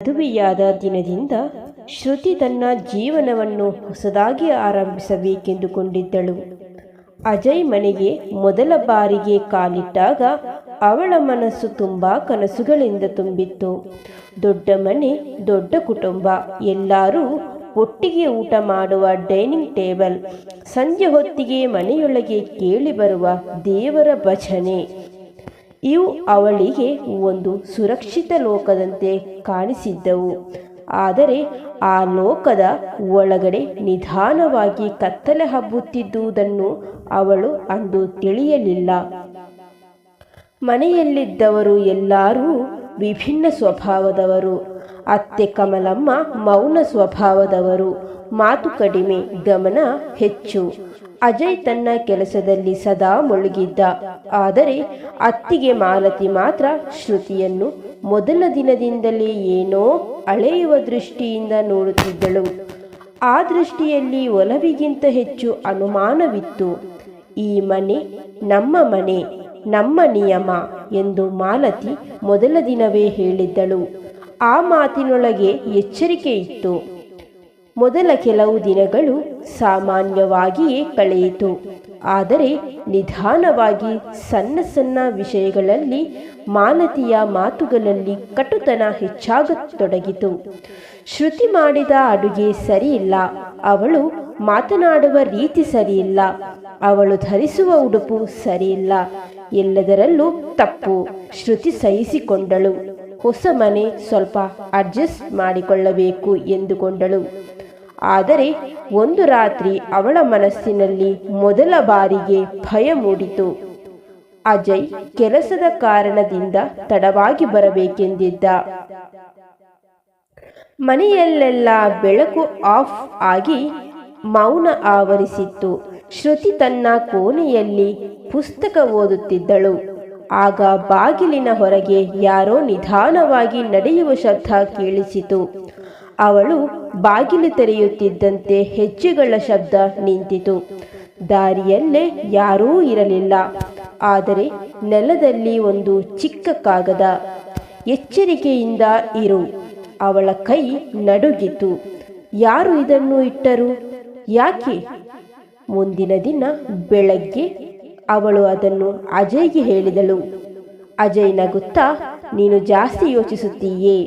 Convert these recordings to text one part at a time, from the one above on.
ಮದುವೆಯಾದ ದಿನದಿಂದ ಶ್ರುತಿ ತನ್ನ ಜೀವನವನ್ನು ಹೊಸದಾಗಿ ಆರಂಭಿಸಬೇಕೆಂದುಕೊಂಡಿದ್ದಳು. ಅಜಯ್ ಮನೆಗೆ ಮೊದಲ ಬಾರಿಗೆ ಕಾಲಿಟ್ಟಾಗ ಅವಳ ಮನಸ್ಸು ತುಂಬ ಕನಸುಗಳಿಂದ ತುಂಬಿತ್ತು. ದೊಡ್ಡ ಮನೆ, ದೊಡ್ಡ ಕುಟುಂಬ, ಎಲ್ಲರೂ ಒಟ್ಟಿಗೆ ಊಟ ಮಾಡುವ ಡೈನಿಂಗ್ ಟೇಬಲ್, ಸಂಜೆ ಹೊತ್ತಿಗೆ ಮನೆಯೊಳಗೆ ಕೇಳಿಬರುವ ದೇವರ ಭಜನೆ, ಇವು ಅವಳಿಗೆ ಒಂದು ಸುರಕ್ಷಿತ ಲೋಕದಂತೆ ಕಾಣಿಸಿದ್ದವು. ಆದರೆ ಆ ಲೋಕದ ಒಳಗಡೆ ನಿಧಾನವಾಗಿ ಕತ್ತಲೆ ಹಬ್ಬುತ್ತಿದ್ದುದನ್ನು ಅವಳು ಅಂದು ತಿಳಿಯಲಿಲ್ಲ. ಮನೆಯಲ್ಲಿದ್ದವರು ಎಲ್ಲರೂ ವಿಭಿನ್ನ ಸ್ವಭಾವದವರು. ಅತ್ತೆ ಕಮಲಮ್ಮ ಮೌನ ಸ್ವಭಾವದವರು, ಮಾತು ಕಡಿಮೆ, ಗಮನ ಹೆಚ್ಚು. ಅಜಯ್ ತನ್ನ ಕೆಲಸದಲ್ಲಿ ಸದಾ ಮುಳುಗಿದ್ದ. ಆದರೆ ಅತ್ತಿಗೆ ಮಾಲತಿ ಮಾತ್ರ ಶ್ರುತಿಯನ್ನು ಮೊದಲ ದಿನದಿಂದಲೇ ಏನೋ ಅಳೆಯುವ ದೃಷ್ಟಿಯಿಂದ ನೋಡುತ್ತಿದ್ದಳು. ಆ ದೃಷ್ಟಿಯಲ್ಲಿ ಒಲವಿಗಿಂತ ಹೆಚ್ಚು ಅನುಮಾನವಿತ್ತು. ಈ ಮನೆ ನಮ್ಮ ಮನೆ, ನಮ್ಮ ನಿಯಮ ಎಂದು ಮಾಲತಿ ಮೊದಲ ದಿನವೇ ಹೇಳಿದ್ದಳು. ಆ ಮಾತಿನೊಳಗೆ ಎಚ್ಚರಿಕೆ ಇತ್ತು. ಮೊದಲ ಕೆಲವು ದಿನಗಳು ಸಾಮಾನ್ಯವಾಗಿಯೇ ಕಳೆಯಿತು. ಆದರೆ ನಿಧಾನವಾಗಿ ಸಣ್ಣ ಸಣ್ಣ ವಿಷಯಗಳಲ್ಲಿ ಮಾಲತಿಯ ಮಾತುಗಳಲ್ಲಿ ಕಟುತನ ಹೆಚ್ಚಾಗತೊಡಗಿತು. ಶ್ರುತಿ ಮಾಡಿದ ಅಡುಗೆ ಸರಿಯಿಲ್ಲ, ಅವಳು ಮಾತನಾಡುವ ರೀತಿ ಸರಿಯಿಲ್ಲ, ಅವಳು ಧರಿಸುವ ಉಡುಪು ಸರಿಯಿಲ್ಲ, ಎಲ್ಲದರಲ್ಲೂ ತಪ್ಪು. ಶ್ರುತಿ ಸಹಿಸಿಕೊಂಡಳು. ಹೊಸ ಮನೆ, ಸ್ವಲ್ಪ ಅಡ್ಜಸ್ಟ್ ಮಾಡಿಕೊಳ್ಳಬೇಕು ಎಂದುಕೊಂಡಳು. ಆದರೆ ಒಂದು ರಾತ್ರಿ ಅವಳ ಮನಸ್ಸಿನಲ್ಲಿ ಮೊದಲ ಬಾರಿಗೆ ಭಯ ಮೂಡಿತು. ಅಜಯ್ ಕೆಲಸದ ಕಾರಣದಿಂದ ತಡವಾಗಿ ಬರಬೇಕೆಂದಿದ್ದ. ಮನೆಯಲ್ಲೆಲ್ಲ ಬೆಳಕು ಆಫ್ ಆಗಿ ಮೌನ ಆವರಿಸಿತ್ತು. ಶ್ರುತಿ ತನ್ನ ಕೋಣೆಯಲ್ಲಿ ಪುಸ್ತಕ ಓದುತ್ತಿದ್ದಳು. ಆಗ ಬಾಗಿಲಿನ ಹೊರಗೆ ಯಾರೋ ನಿಧಾನವಾಗಿ ನಡೆಯುವ ಶಬ್ದ ಕೇಳಿಸಿತು. ಅವಳು ಬಾಗಿಲು ತೆರೆಯುತ್ತಿದ್ದಂತೆ ಹೆಜ್ಜೆಗಳ ಶಬ್ದ ನಿಂತಿತು. ದಾರಿಯಲ್ಲೇ ಯಾರೂ ಇರಲಿಲ್ಲ. ಆದರೆ ನೆಲದಲ್ಲಿ ಒಂದು ಚಿಕ್ಕ ಕಾಗದ. ಎಚ್ಚರಿಕೆಯಿಂದ ಇರು. ಅವಳ ಕೈ ನಡುಗಿತು. ಯಾರು ಇದನ್ನು ಇಟ್ಟರು? ಯಾಕೆ? ಮುಂದಿನ ದಿನ ಬೆಳಗ್ಗೆ ಅವಳು ಅದನ್ನು ಅಜಯ್ಗೆ ಹೇಳಿದಳು. ಅಜಯ್ ನಗುತ್ತಾ, ನೀನು ಜಾಸ್ತಿ ಯೋಚಿಸುತ್ತೀಯೇ,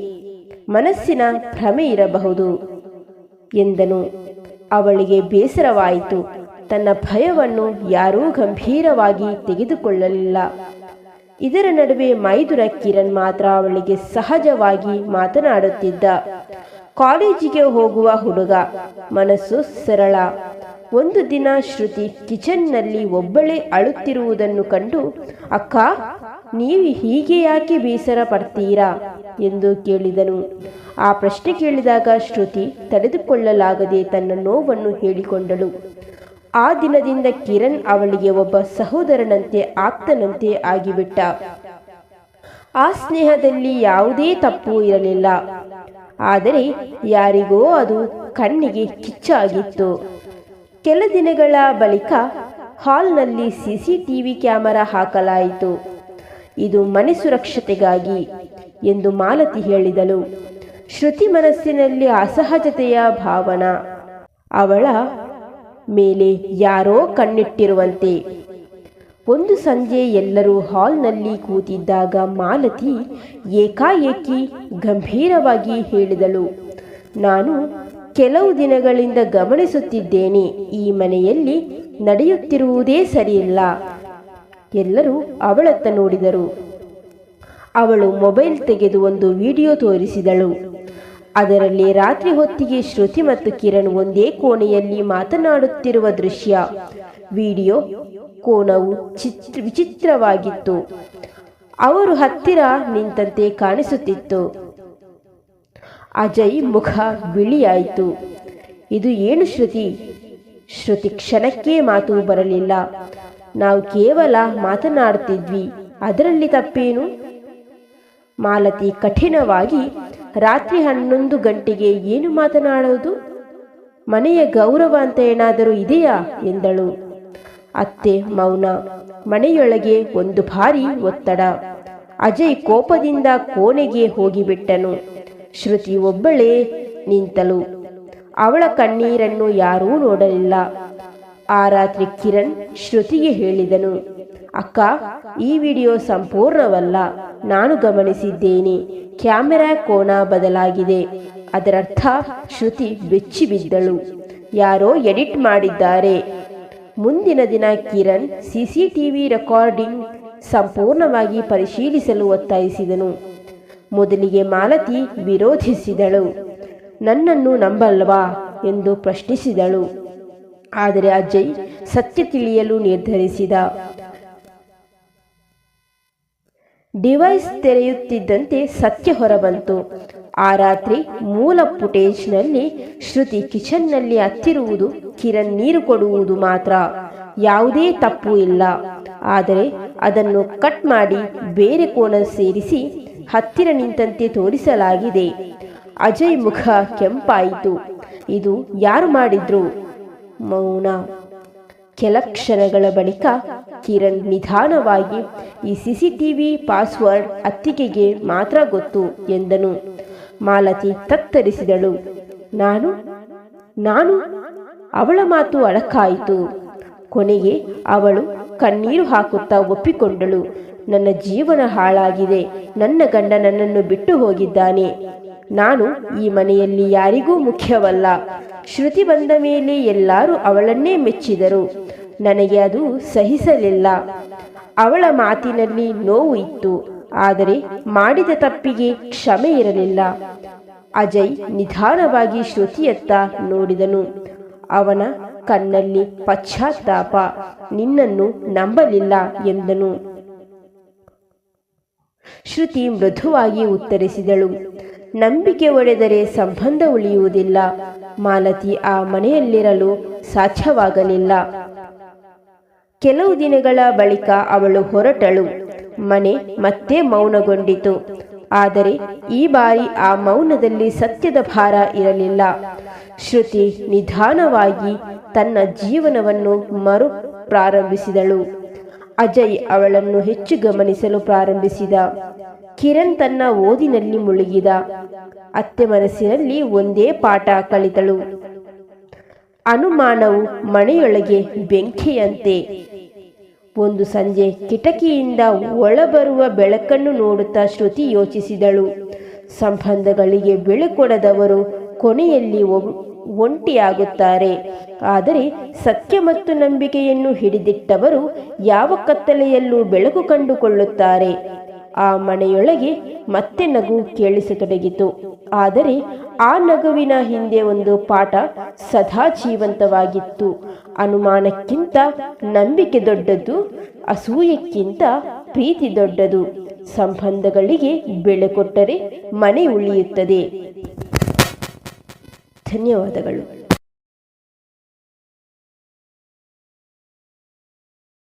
ಮನಸ್ಸಿನ ಭ್ರಮೆ ಇರಬಹುದು ಎಂದನು. ಅವಳಿಗೆ ಬೇಸರವಾಯಿತು. ತನ್ನ ಭಯವನ್ನು ಯಾರೂ ಗಂಭೀರವಾಗಿ ತೆಗೆದುಕೊಳ್ಳಲಿಲ್ಲ. ಇದರ ನಡುವೆ ಮೈದುರ ಕಿರಣ್ ಮಾತ್ರ ಅವಳಿಗೆ ಸಹಜವಾಗಿ ಮಾತನಾಡುತ್ತಿದ್ದ. ಕಾಲೇಜಿಗೆ ಹೋಗುವ ಹುಡುಗ, ಮನಸ್ಸು ಸರಳ. ಒಂದು ದಿನ ಶ್ರುತಿ ಕಿಚನ್ನಲ್ಲಿ ಒಬ್ಬಳೇ ಅಳುತ್ತಿರುವುದನ್ನು ಕಂಡು, ಅಕ್ಕ, ನೀವು ಹೀಗೆ ಯಾಕೆ ಬೇಸರ ಪಡ್ತೀರಾ ಎಂದು ಕೇಳಿದನು. ಆ ಪ್ರಶ್ನೆ ಕೇಳಿದಾಗ ಶ್ರುತಿ ತಡೆದುಕೊಳ್ಳಲಾಗದೆ ತನ್ನ ನೋವನ್ನು ಹೇಳಿಕೊಂಡಳು. ಆ ದಿನದಿಂದ ಕಿರಣ್ ಅವಳಿಗೆ ಒಬ್ಬ ಸಹೋದರನಂತೆ, ಆಪ್ತನಂತೆ ಆಗಿಬಿಟ್ಟ. ಆ ಸ್ನೇಹದಲ್ಲಿ ಯಾವುದೇ ತಪ್ಪು ಇರಲಿಲ್ಲ. ಆದರೆ ಯಾರಿಗೋ ಅದು ಕಣ್ಣಿಗೆ ಕಿಚ್ಚಾಗಿತ್ತು. ಕೆಲ ದಿನಗಳ ಬಳಿಕ ಹಾಲ್ನಲ್ಲಿ ಸಿಸಿಟಿವಿ ಕ್ಯಾಮೆರಾ ಹಾಕಲಾಯಿತು. ಇದು ಮನೆ ಸುರಕ್ಷತೆಗಾಗಿ ಎಂದು ಮಾಲತಿ ಹೇಳಿದಳು. ಶ್ರುತಿ ಮನಸ್ಸಿನಲ್ಲಿ ಅಸಹಜತೆಯ ಭಾವನ. ಅವಳ ಮೇಲೆ ಯಾರೋ ಕಣ್ಣಿಟ್ಟಿರುವಂತೆ. ಒಂದು ಸಂಜೆ ಎಲ್ಲರೂ ಹಾಲ್ನಲ್ಲಿ ಕೂತಿದ್ದಾಗ ಮಾಲತಿ ಏಕಾಏಕಿ ಗಂಭೀರವಾಗಿ ಹೇಳಿದಳು, ನಾನು ಕೆಲವು ದಿನಗಳಿಂದ ಗಮನಿಸುತ್ತಿದ್ದೇನೆ, ಈ ಮನೆಯಲ್ಲಿ ನಡೆಯುತ್ತಿರುವುದೇ ಸರಿಯಿಲ್ಲ. ಎಲ್ಲರೂ ಅವಳತ್ತ ನೋಡಿದರು. ಅವಳು ಮೊಬೈಲ್ ತೆಗೆದು ಒಂದು ವಿಡಿಯೋ ತೋರಿಸಿದಳು. ಅದರಲ್ಲಿ ರಾತ್ರಿ ಹೊತ್ತಿಗೆ ಶ್ರುತಿ ಮತ್ತು ಕಿರಣ್ ಒಂದೇ ಕೋಣೆಯಲ್ಲಿ ಮಾತನಾಡುತ್ತಿರುವ ದೃಶ್ಯ. ವಿಡಿಯೋ ಕೋಣವು ವಿಚಿತ್ರವಾಗಿತ್ತು. ಅವರು ಹತ್ತಿರ ನಿಂತಂತೆ ಕಾಣಿಸುತ್ತಿತ್ತು. ಅಜಯ್ ಮುಖ ಬಿಳಿಯಾಯಿತು. ಇದು ಏನು ಶ್ರುತಿ? ಶ್ರುತಿ ಕ್ಷಣಕ್ಕೆ ಮಾತು ಬರಲಿಲ್ಲ. ನಾವು ಕೇವಲ ಮಾತನಾಡ್ತಿದ್ವಿ, ಅದರಲ್ಲಿ ತಪ್ಪೇನು? ಮಾಲತಿ ಕಠಿಣವಾಗಿ, ರಾತ್ರಿ 11 ಗಂಟೆಗೆ ಏನು ಮಾತನಾಡೋದು? ಮನೆಯ ಗೌರವ ಅಂತ ಏನಾದರೂ ಇದೆಯಾ ಎಂದಳು. ಅತ್ತೆ ಮೌನ. ಮನೆಯೊಳಗೆ ಒಂದು ಭಾರಿ ಒತ್ತಡ. ಅಜಯ್ ಕೋಪದಿಂದ ಕೋಣೆಗೆ ಹೋಗಿಬಿಟ್ಟನು. ಶ್ರುತಿ ಒಬ್ಬಳೇ ನಿಂತಳು. ಅವಳ ಕಣ್ಣೀರನ್ನು ಯಾರೂ ನೋಡಲಿಲ್ಲ. ಆ ರಾತ್ರಿ ಕಿರಣ್ ಶ್ರುತಿಗೆ ಹೇಳಿದನು, ಅಕ್ಕ, ಈ ವಿಡಿಯೋ ಸಂಪೂರ್ಣವಲ್ಲ. ನಾನು ಗಮನಿಸಿದ್ದೇನೆ. ಕ್ಯಾಮೆರಾ ಕೋನ ಬದಲಾಗಿದೆ. ಅದರರ್ಥ ಶ್ರುತಿ ಬೆಚ್ಚಿ ಬಿದ್ದಳು. ಯಾರೋ ಎಡಿಟ್ ಮಾಡಿದ್ದಾರೆ. ಮುಂದಿನ ದಿನ ಕಿರಣ್ ಸಿಸಿಟಿವಿ ರೆಕಾರ್ಡಿಂಗ್ ಸಂಪೂರ್ಣವಾಗಿ ಪರಿಶೀಲಿಸಲು ಒತ್ತಾಯಿಸಿದನು. ಮೊದಲಿಗೆ ಮಾಲತಿ ವಿರೋಧಿಸಿದಳು. ನನ್ನನ್ನು ನಂಬಲ್ವಾ ಎಂದು ಪ್ರಶ್ನಿಸಿದಳು. ಆದರೆ ಅಜಯ್ ಸತ್ಯ ತಿಳಿಯಲು ನಿರ್ಧರಿಸಿದ. ಡಿವೈಸ್ ತೆರೆಯುತ್ತಿದ್ದಂತೆ ಸತ್ಯ ಹೊರಬಂತು. ಆ ರಾತ್ರಿ ಮೂಲ ಫುಟೇಜ್ನಲ್ಲಿ ಶ್ರುತಿ ಕಿಚನ್ನಲ್ಲಿ ಹತ್ತಿರುವುದು, ಕಿರಣ್ ನೀರು ಕೊಡುವುದು ಮಾತ್ರ. ಯಾವುದೇ ತಪ್ಪು ಇಲ್ಲ. ಆದರೆ ಅದನ್ನು ಕಟ್ ಮಾಡಿ ಬೇರೆ ಕೋನ ಸೇರಿಸಿ ಹತ್ತಿರ ನಿಂತಂತೆ ತೋರಿಸಲಾಗಿದೆ. ಅಜಯ್ ಮುಖ ಕೆಂಪಾಯಿತು. ಇದು ಯಾರು ಮಾಡಿದ್ರು? ಮೌನ. ಕೆಲ ಕ್ಷಣಗಳ ಬಳಿಕ ಕಿರಣ್ ನಿಧಾನವಾಗಿ, ಈ ಸಿಸಿಟಿವಿ ಪಾಸ್ವರ್ಡ್ ಅತ್ತಿಗೆಗೆ ಮಾತ್ರ ಗೊತ್ತು ಎಂದನು. ಮಾಲತಿ ತತ್ತರಿಸಿದಳು. ನಾನು ಅವಳ ಮಾತು ಅಡಕಾಯಿತು. ಕೊನೆಗೆ ಅವಳು ಕಣ್ಣೀರು ಹಾಕುತ್ತಾ ಒಪ್ಪಿಕೊಂಡಳು. ನನ್ನ ಜೀವನ ಹಾಳಾಗಿದೆ. ನನ್ನ ಗಂಡ ನನ್ನನ್ನು ಬಿಟ್ಟು ಹೋಗಿದ್ದಾನೆ. ನಾನು ಈ ಮನೆಯಲ್ಲಿ ಯಾರಿಗೂ ಮುಖ್ಯವಲ್ಲ. ಶ್ರುತಿ ಬಂದ ಮೇಲೆ ಎಲ್ಲರೂ ಅವಳನ್ನೇ ಮೆಚ್ಚಿದರು. ನನಗೆ ಅದು ಸಹಿಸಲಿಲ್ಲ. ಅವಳ ಮಾತಿನಲ್ಲಿ ನೋವು ಇತ್ತು, ಆದರೆ ಮಾಡಿದ ತಪ್ಪಿಗೆ ಕ್ಷಮೆ ಇರಲಿಲ್ಲ. ಅಜಯ್ ನಿಧಾನವಾಗಿ ಶ್ರುತಿಯತ್ತ ನೋಡಿದನು. ಅವನ ಕಣ್ಣಲ್ಲಿ ಪಶ್ಚಾತ್ತಾಪ. ನಿನ್ನನ್ನು ನಂಬಲಿಲ್ಲ ಎಂದನು. ಶ್ರುತಿ ಮೃದುವಾಗಿ ಉತ್ತರಿಸಿದಳು, ನಂಬಿಕೆ ಒಡೆದರೆ ಸಂಬಂಧ ಉಳಿಯುವುದಿಲ್ಲ. ಮಾಲತಿ ಆ ಮನೆಯಲ್ಲಿರಲು ಸಾಧ್ಯವಾಗಲಿಲ್ಲ. ಕೆಲವು ದಿನಗಳ ಬಳಿಕ ಅವಳು ಹೊರಟಳು. ಮನೆ ಮತ್ತೆ ಮೌನಗೊಂಡಿತು. ಆದರೆ ಈ ಬಾರಿ ಆ ಮೌನದಲ್ಲಿ ಸತ್ಯದ ಭಾರ ಇರಲಿಲ್ಲ. ಶ್ರುತಿ ನಿಧಾನವಾಗಿ ತನ್ನ ಜೀವನವನ್ನು ಮರು ಪ್ರಾರಂಭಿಸಿದಳು. ಅಜಯ್ ಅವಳನ್ನು ಹೆಚ್ಚು ಗಮನಿಸಲು ಪ್ರಾರಂಭಿಸಿದ. ಕಿರಣ್ ತನ್ನ ಓದಿನಲ್ಲಿ ಮುಳುಗಿದ. ಅತ್ತೆ ಮನಸ್ಸಿನಲ್ಲಿ ಒಂದೇ ಪಾಠ ಕಲಿತಳು. ಅನುಮಾನವು ಮನೆಯೊಳಗೆ ಬೆಂಕಿಯಂತೆ. ಒಂದು ಸಂಜೆ ಕಿಟಕಿಯಿಂದ ಒಳಬರುವ ಬೆಳಕನ್ನು ನೋಡುತ್ತಾ ಶ್ರುತಿ ಯೋಚಿಸಿದಳು. ಸಂಬಂಧಗಳಿಗೆ ಬೆಳಕೊಡದವರು ಕೊನೆಯಲ್ಲಿ ಒಂಟಿಯಾಗುತ್ತಾರೆ. ಆದರೆ ಸತ್ಯ ಮತ್ತು ನಂಬಿಕೆಯನ್ನು ಹಿಡಿದಿಟ್ಟವರು ಯಾವ ಕತ್ತಲೆಯಲ್ಲೂ ಬೆಳಕು ಕಂಡುಕೊಳ್ಳುತ್ತಾರೆ. ಆ ಮನೆಯೊಳಗೆ ಮತ್ತೆ ನಗು ಕೇಳಿಸತೊಡಗಿತು. ಆದರೆ ಆ ನಗುವಿನ ಹಿಂದೆ ಒಂದು ಪಾಠ ಸದಾ ಜೀವಂತವಾಗಿತ್ತು. ಅನುಮಾನಕ್ಕಿಂತ ನಂಬಿಕೆ ದೊಡ್ಡದು, ಅಸೂಯಕ್ಕಿಂತ ಪ್ರೀತಿ ದೊಡ್ಡದು. ಸಂಬಂಧಗಳಿಗೆ ಬೆಲೆ ಕೊಟ್ಟರೆ ಮನೆ ಉಳಿಯುತ್ತದೆ. ಧನ್ಯವಾದಗಳು.